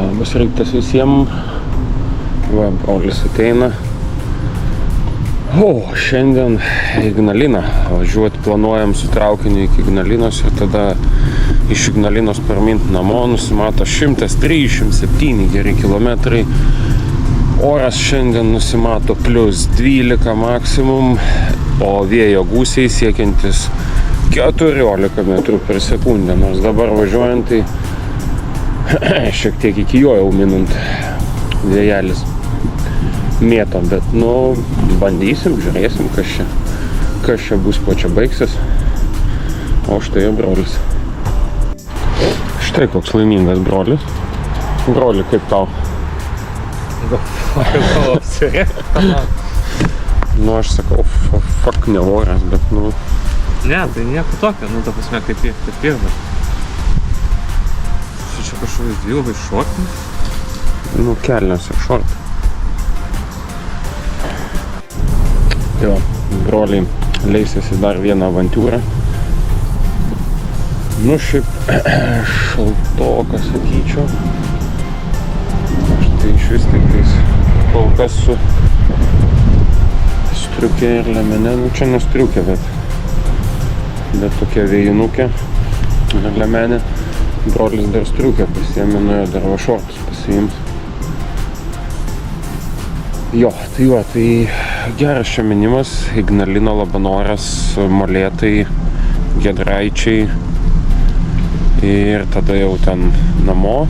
Labas rytas visiems. Va, brolis ateina. Šiandien Ignaliną. Važiuoti planuojam su traukiniu iki Ignalinos ir tada iš Ignalinos parmint namo. Nusimato 137 geri kilometrai. Oras šiandien nusimato +12 maksimum, o vėjo gūsiai siekiantis 14 metrų per sekundę. Nors dabar važiuojant, tai šiek tiek iki jo jau minant vėjelis mėto, bet bandysim, žiūrėsim, kas čia bus, po čia baigsis. O štai jo brolis. Štai koks laimingas brolis. Broli, kaip tau? Aš sakau, fuck ne oras, bet Ne, tai nieko tokio, ta prasme, kaip pirma. Čia kažkokius dvigubai šortinis. Kelnes ir šortai. Jo, broliai leisėsi dar vieną avantūrą. Šiaip šaltoka, sakyčiau. Aš tai iš vis tik tais kol kas su striukė ir lemene. Čia ne striukė, bet tokia vėjinukė ir lemenė. Brolis dar striukė pasiėmė, nuėjo dar va šortus pasiimt. Tai geras čia minimas. Ignalina, Labanoras, Molėtai, Giedraičiai ir tada jau ten namo.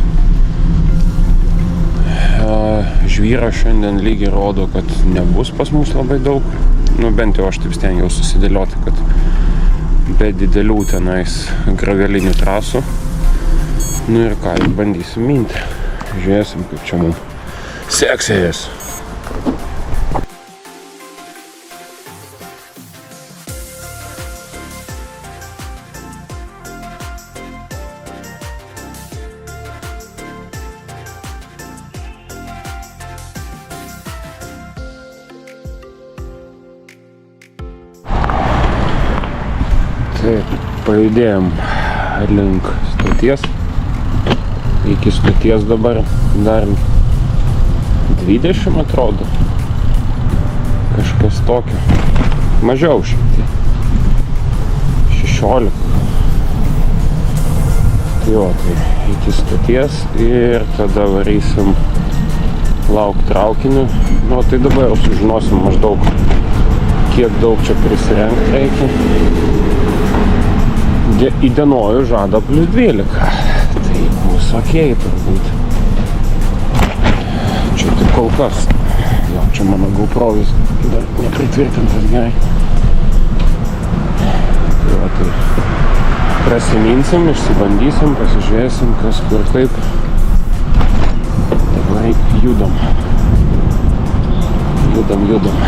Žvyro šiandien lygiai rodo, kad nebus pas mus labai daug. Bent jau aš taip stengiau susidėlioti, kad be didelių tenais gravelinių trasų. Ir ką, bandysim minti. Žiūrėsim, kaip čia mums seksis. Taip, pajudėjom link stoties. Iki stoties dabar dar 20 atrodo. Kažkas tokio. Mažiau šiek tiek. 16. Tai iki stoties ir tada varysim laukti traukinių. Tai dabar jau sužinosim maždaug, kiek daug čia prisirengti reikia. Įdienojų žada +12. Tai bus okei turbūt. Čia tik kol kas. Čia mano GoPro vis dar nepritvirtintas gerai. Tai prasiminsim, išsibandysim, pasižiūrėsim, kas kur kaip. Dabar judam. Judam.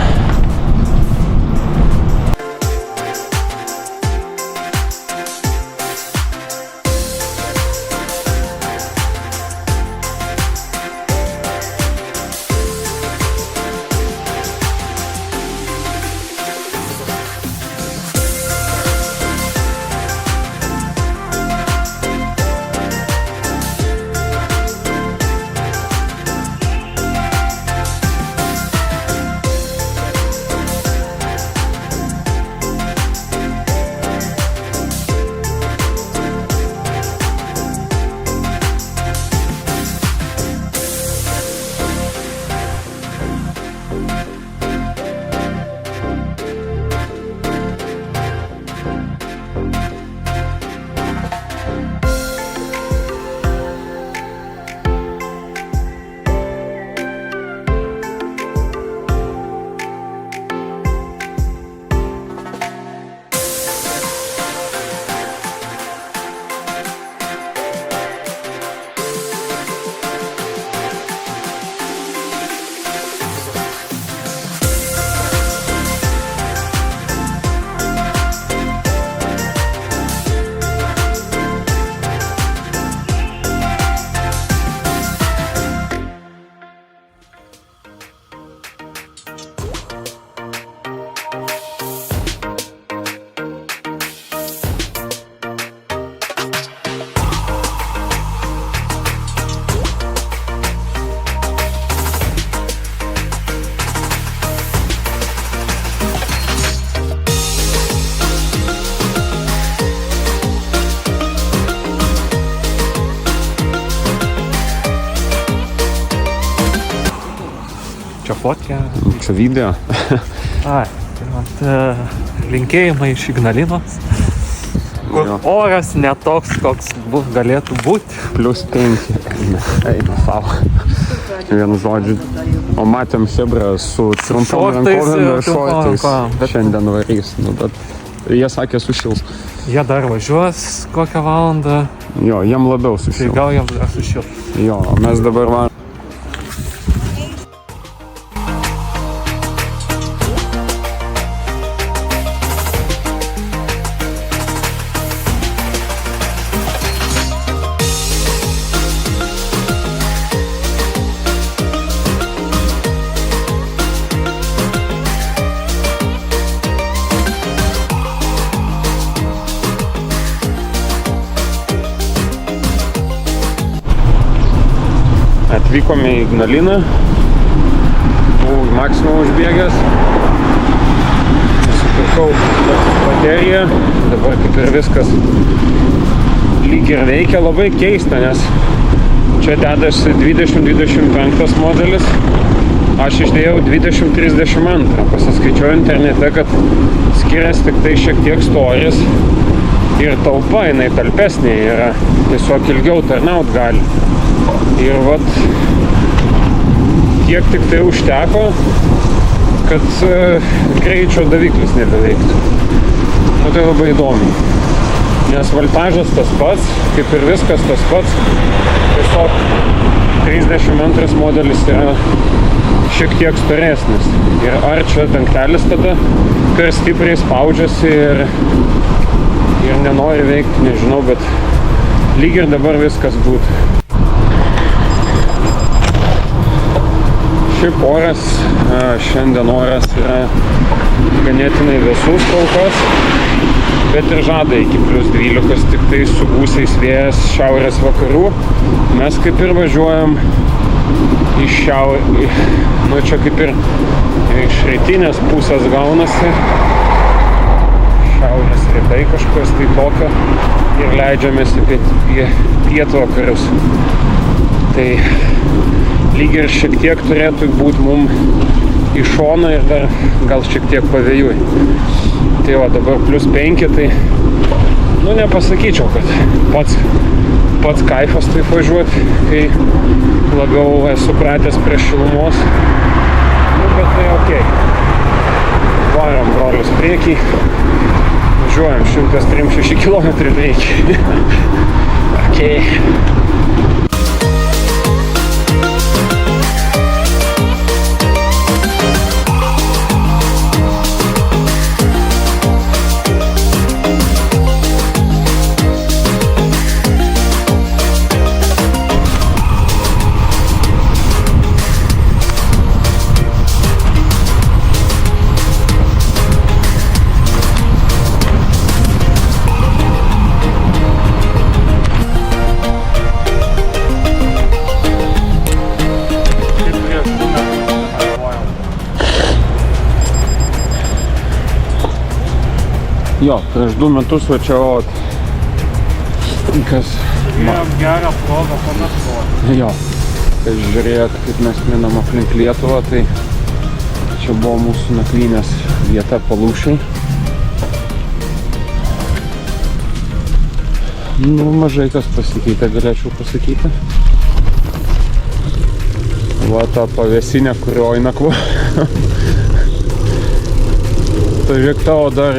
Čia fotkė. Čia video. Ai, tai vat, linkėjimai iš Ignalinos. Kur Jo. oras netoks, koks galėtų būti. +5. Eina savo. Vienu žodžiu. O matėm Hebrą su trumpom Šortais rankovėm ir ir trumpom šortais. rankovėm, bet- Šiandien varys. Nu, bet jie sakė sušils. Jie dar važiuos kokią valandą, Jo, jiem labiau tai sušils. gal jiems dar sušils. Jo, o mes dabar varom. Atvykome į Ignaliną, buvau į Maksimą užbėgęs, nusipirkau bateriją, dabar kaip ir viskas lyg ir veikia, labai keista, nes čia dedasi 2025 modelis, aš išdėjau 2032, pasiskaičiau internete, kad skiriasi tik tai šiek tiek storis ir talpa, jinai talpesnė yra, tiesiog ilgiau tarnaut gali. Ir vat tiek tik tai užteko, kad greičio daviklis nebeveiktų. Nu tai labai įdomiai. Nes voltažas tas pats, kaip ir viskas tas pats. Tiesiog 32 modelis yra šiek tiek storesnis. Ir ar čia dangtelis tada per stipriai spaudžiasi ir nenori veikti, nežinau, bet lyg ir dabar viskas būtų. Šiaip oras, šiandien oras yra ganėtinai vėsus kol kas, bet ir žada iki +12, tik tai su gūsiais vėjas šiaurės vakarų. Mes kaip ir važiuojam iš nu čia kaip ir iš rytinės pusės gaunasi, šiaurės rytai kažkas tai tokio ir leidžiamės į pietvakarius. Tai lyg ir šiek tiek turėtų būti mum į šoną ir dar gal šiek tiek pavėjui. Tai va dabar +5, tai nu nepasakyčiau, kad pats kaifas taip važiuoti, kai labiau esu pratęs prie šilumos. Nu bet tai okei. Varom brolius priekį. Važiuojam 136 km reikia. Okei. Jo, prieš 2 metus va čia kas... Turėjom gerą progą pamatuoti. Jo, kai žiūrėjot, kaip mes minam aplink Lietuvą, tai čia buvo mūsų nakvynės vieta Palūšiai. Nu, mažai kas pasikeitė, galėčiau pasakyti. Va ta pavėsinė, kurioj nakvoju. Tai žiūrėk, tavo dar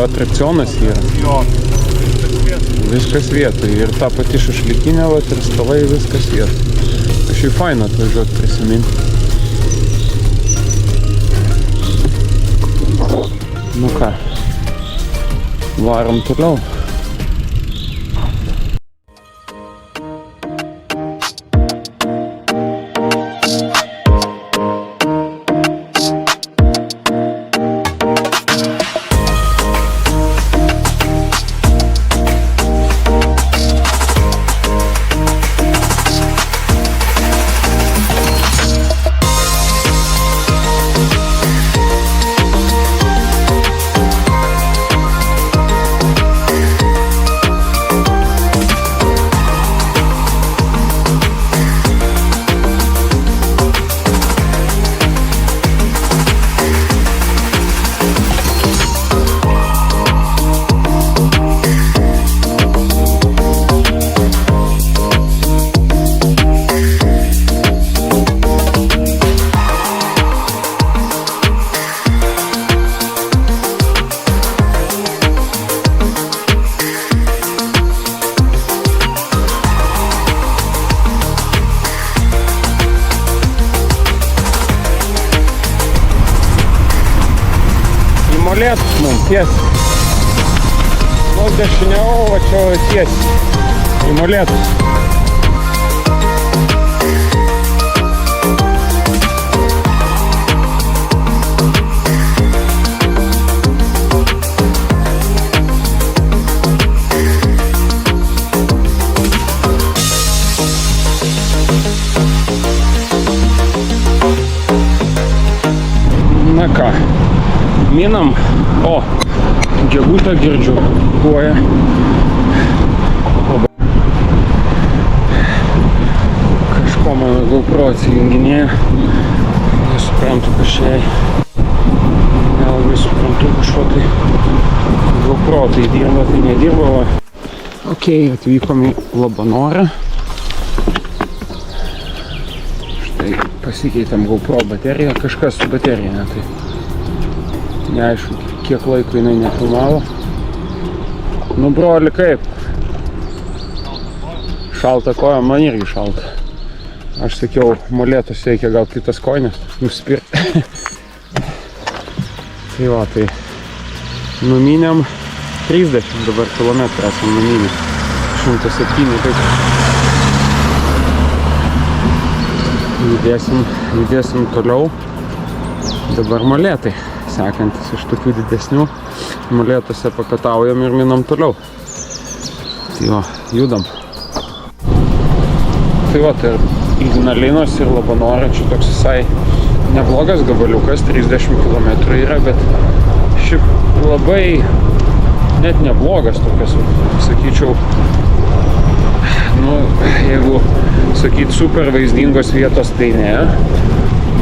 atrakcionas yra. Jo, viskas vietoj. Viskas vietoj. Ir ta pati šašlykinė, vat, ir stalai, viskas vietoj. Šiaip faina atvažiuoti prisiminti. Nu ką, varom toliau. molėtus mums tiesiai. Nu, dešiniau, va čia tiesiai į molėtus. Na ką, minam, o, gegutą girdžiu, kuoja. Kažko mano GoPro atsijunginėja, nesuprantu kažkai, nelabai suprantu kažko tai GoPro, tai dirba, tai nedirba. Ok, atvykom į Labanorą. Pasikeitėm GoPro bateriją, kažkas su baterija, ne, tai neaišku, kiek laiko jinai nefilmavo. Nu, broli, kaip? Šalta koja, man irgi šalta. Aš sakiau, molėtus reikia gal kitas kojines nuspirti. Tai va, tai numynėm 30 dabar kilometrų esam numynę. 107, taip. Judėsim toliau. Dabar molėtai, sekantis iš tokių didesnių. Molėtuose pakataujam ir minam toliau. Tai va, judam. Tai va, tai Ignalinos ir Labanoro čia toks visai neblogas gabaliukas, 30 km yra, bet šiaip labai net neblogas tokias, sakyčiau, nu, jeigu sakyt super vaizdingos vietos, tai ne,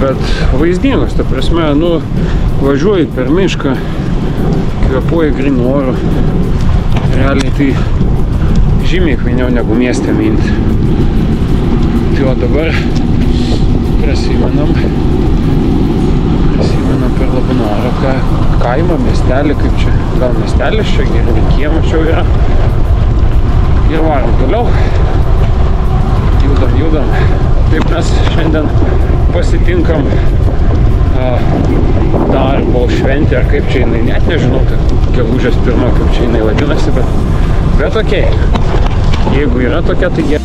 bet vaizdingos, ta prasme, nu, važiuoji per mišką, kvėpuoji grynu oru, realiai tai žymiai fainiau negu mieste minti. Tai o dabar prasimenam per Labanoro kaimą, miestelį, kaip čia, gal miestelis čia, geriau kiemas čia yra. Ir varom toliau. Judam. Taip mes šiandien pasitinkam darbo šventę, ar kaip čia jinai, net nežinau, gegužės 1, kaip čia jinai vadinasi, bet okei. Jeigu yra tokia, tai gerai.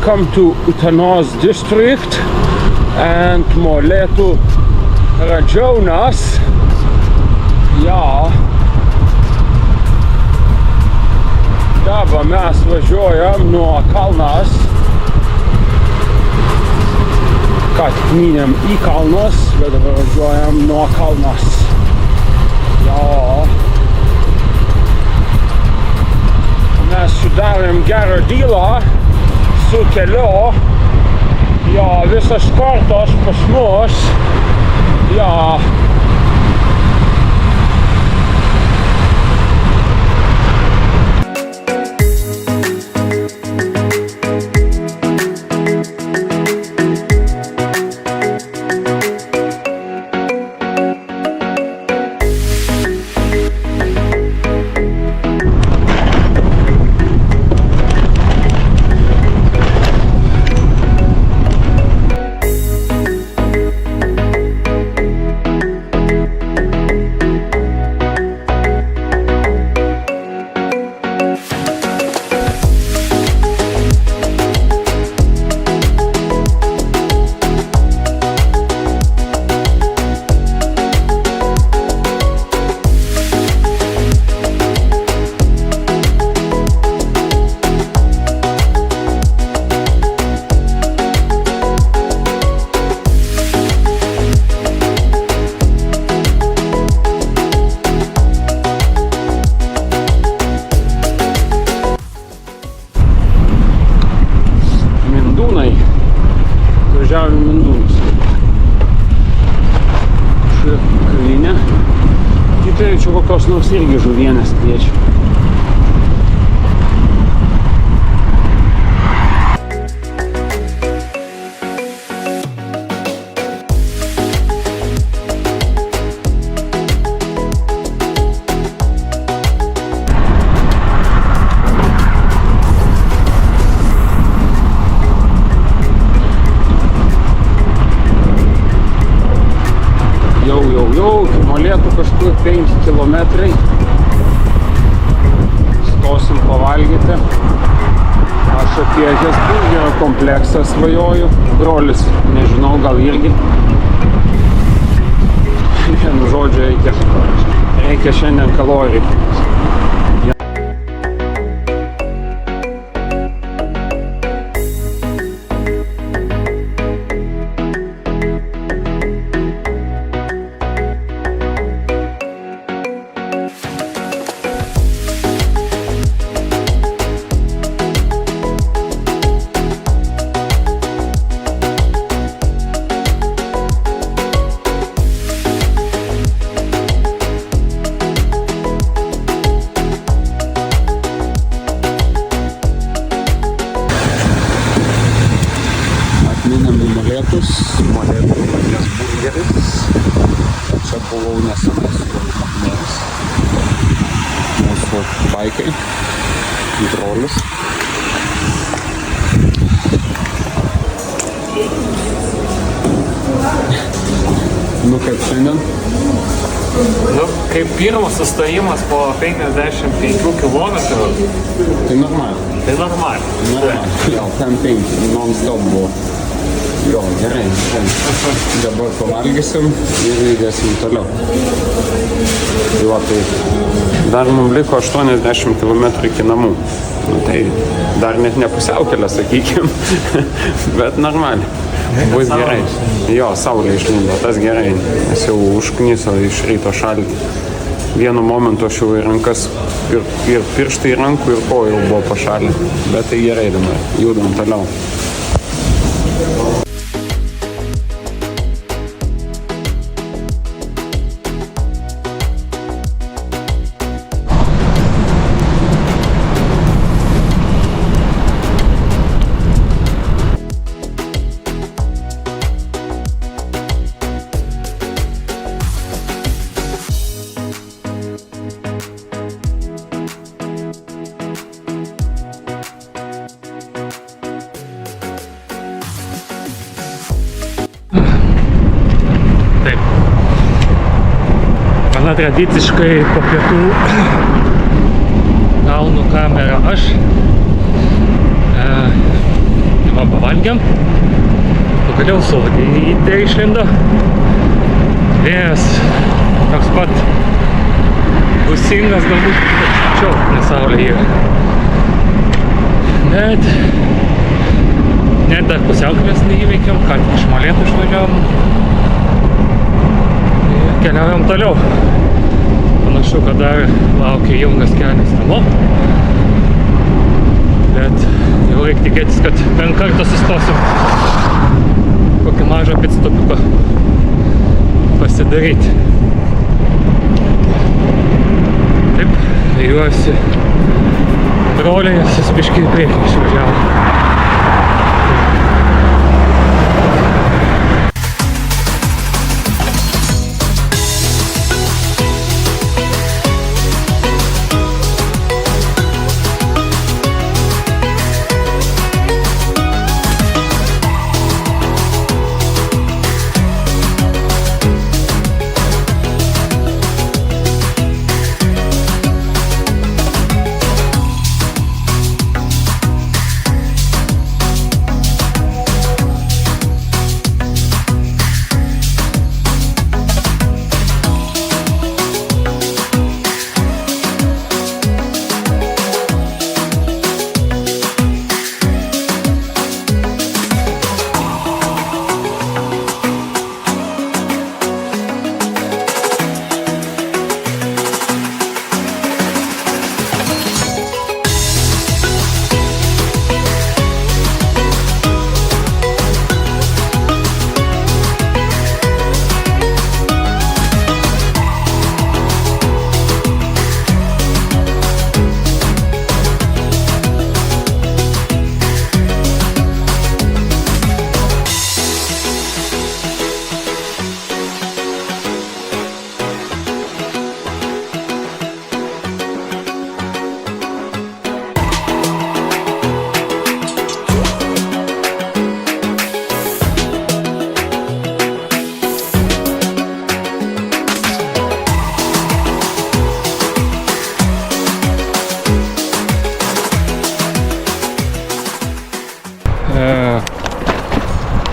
Come to Utenos district and Molėtų rajonas. Ja. Dabar mes važiuojam nuo Kalnas. Ką tik minėm į Kalnus, bet dabar važiuojam nuo Kalnas. Ja. Mes sudarėm gerą dylą su keliu, jo, visas kortos pas mus, jo. kas nors irgi žuvienės kviečia. Iki Molėtų kažkur 5 kilometrai. Stosim pavalgyti. Aš apie Hesburgerio kompleksą svajoju. Brolis, nežinau, gal irgi. Vienu žodžiu, reikia šiandien kalorijų. Molėtų paties burgeris. Čia buvau nesenai su mokiniais. Mūsų baikai. Brolis. Nu kaip šiandien? Nu, kaip pirmas sustojimas po 55 kilometrų. Tai normaliai. Tai normaliai. Jo, ten 5 non-stop buvo. Jo, gerai. Dabar pavalgysim ir judėsim toliau. Jo, tai dar mums liko 80 km iki namų. Nu, tai dar net ne pusiaukelė, sakykim, bet normaliai. Bus gerai. Jo, saulė išlindo, tas gerai. Nes jau užkniso iš ryto šalti. Vienu momentu aš jau į rankas ir pirštai į rankų ir kojų jau buvo pašalę. Bet tai gerai dabar. Judam toliau. Gana tradiciškai po pietų gaunu kamerą aš. Va, pavalgiam. Pagaliau saulytė išlindo. Vėjas toks pat gūsingas, galbūt tačiau, nes saulė yra. Bet net dar pusiaukelės neįveikėm, ką tik iš Molėtų išvažiavom. Keliaujam toliau. Panašu, kad dar laukia ilgas kelias namo. Bet jau reikia tikėtis, kad bent kartą sustosim kokį mažą pitstopiuką pasidaryti. Taip, vėjuosi broliai, jis biškį į priekį išvažiavo.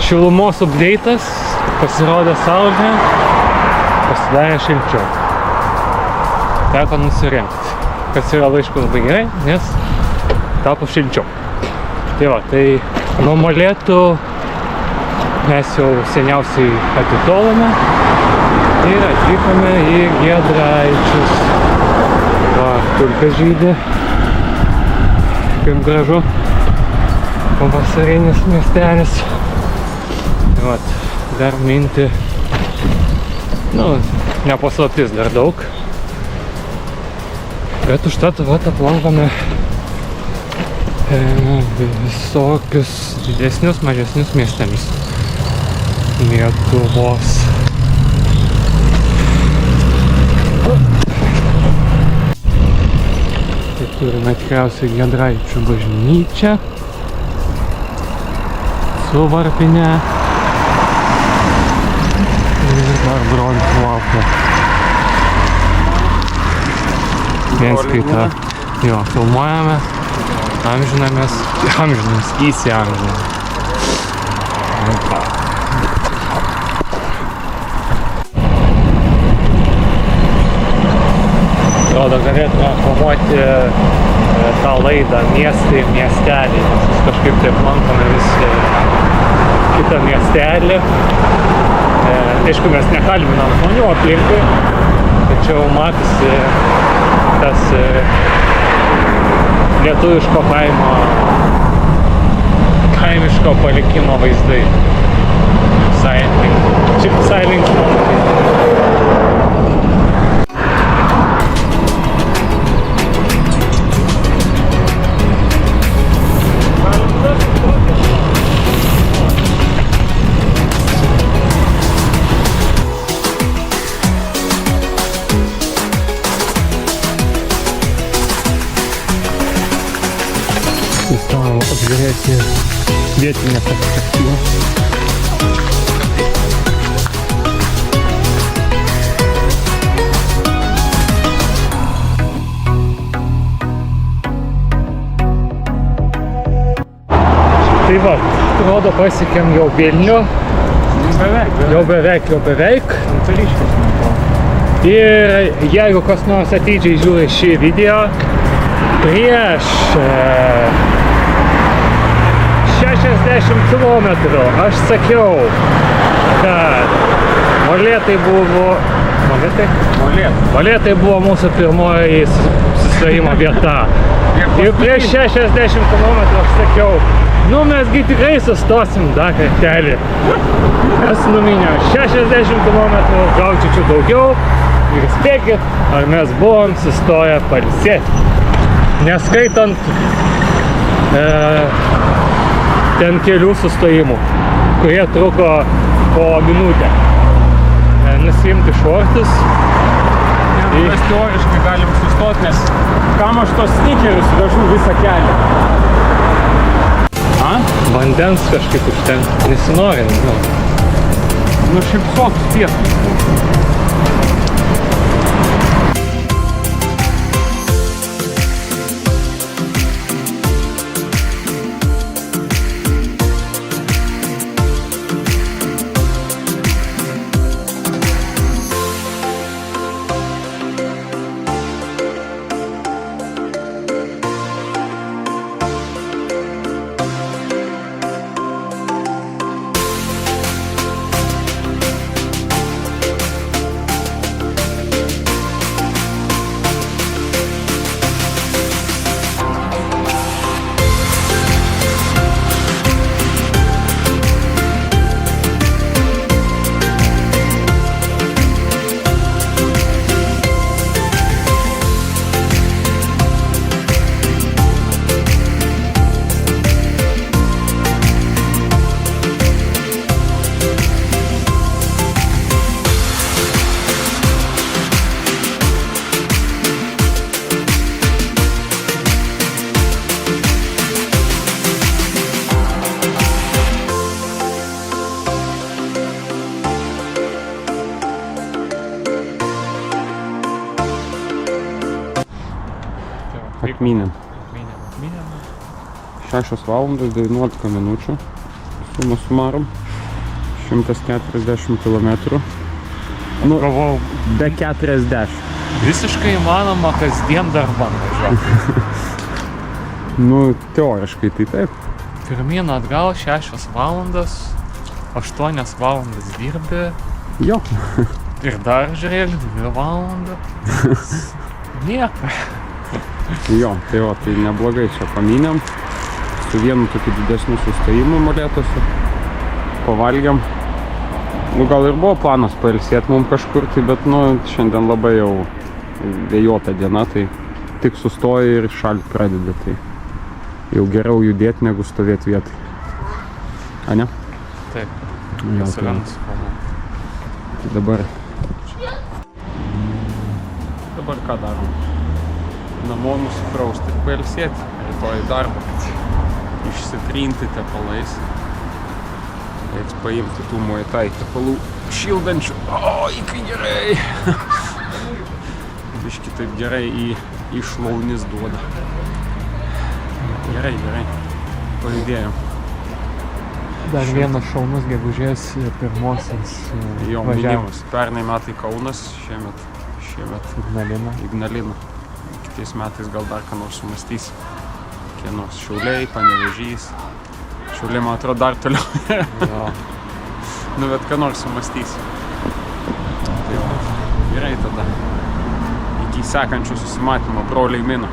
šilumos updeitas, pasirodė saulė, pasidarė šilčiau. Teko nusirengti, kas yra laišku labai gerai, nes tapo šilčiau. Tai va, tai nuo molėtų mes jau seniausiai atitolome ir atvykome į Giedraičius. Va, tulpės žydi, kaip gražu, pavasarinis miestelis. Tai va, dar minti, nepaslaptis dar daug. Bet užtat vat aplankome visokius didesnius, mažesnius miestelius Lietuvos. Tai turime tikriausiai Giedraičių bažnyčią su varpine ir dar brolių laukia. Vienskaita, jo, filmuojame, amžinamės, įsiamžiname. Atrodo, galėtume filmuoti tą laidą miestai, miesteliai, nes kažkaip taip lankome vis kitą miestelį. Aišku, mes nekalbinam žmonių aplinkui, tačiau matosi tas lietuviško kaimiško palikimo vaizdai. Visai linksmo. Įstojau apžiūrėti vietinę perspektyvą. Tai va, atrodo pasiekėm jau Vilnių. Jau beveik. Ir jeigu kas nors atidžiai žiūri šį video, prieš 60 km aš sakiau, kad Molėtai buvo mūsų pirmoji sustojimo vieta. Ir prieš 60 km aš sakiau, mesgi tikrai sustosim dar kartelį. Mes numynėm 60 km, gal čiūčiu daugiau. Ir spėkit, ar mes buvom sustoję pailsėti. Neskaitant ten kelių sustojimų, kurie truko po minutę. Nusiimti šortus. Mes teoriškai galim sustoti, nes kam aš tos snikerius vežu visą kelią? Vandens kažkaip užtenka, nesinori, nežinau. Šipsotus pietus. Akminėm. 6 valandos 19 minučių. Suma sumarom. 140 km. Nu, Galvojau, be 40. visiškai įmanoma kasdien darbą važiuoti. Nu, teoriškai tai taip. Pirmyn atgal 6 valandas, 8 valandas dirbi Jo. ir dar žiūrėk 2 valandas. Nieko. Jo, tai va, tai neblogai čia pamynėm. Su vienu tokiu didesniu sustojimu Molėtuose. Pavalgėm. Nu, gal ir buvo planas pailsėti mums kažkur, tai, bet, nu, šiandien labai jau vėjota diena, tai tik sustoja ir šalti pradeda, tai jau geriau judėti negu stovėti vietai. A, ne? Taip, Jo, save tai, nusifilmavau. tai dabar ką darom? Namo nusiprausti ir pailsėti, rytoj į darbą. Išsitrinti tepalais. Reiks paimti tų Muay Thai tepalų šildančių. Oi, kai gerai! Biški taip gerai į šlaunis duoda. Gerai. Pajudėjom. Dar vienas šaunus gegužės pirmosios Jo minimas. Pernai metai Kaunas, šiemet Ignalina. Kitais metais gal dar ką nors sumastys. Kokie nors Šiauliai, Panevėžys. Šiauliai, man atrodo, dar toliau. Jo. Nu, bet ką nors sumastys. Tai va, gerai tada. Iki sekančio susimatymo, broliai Mino.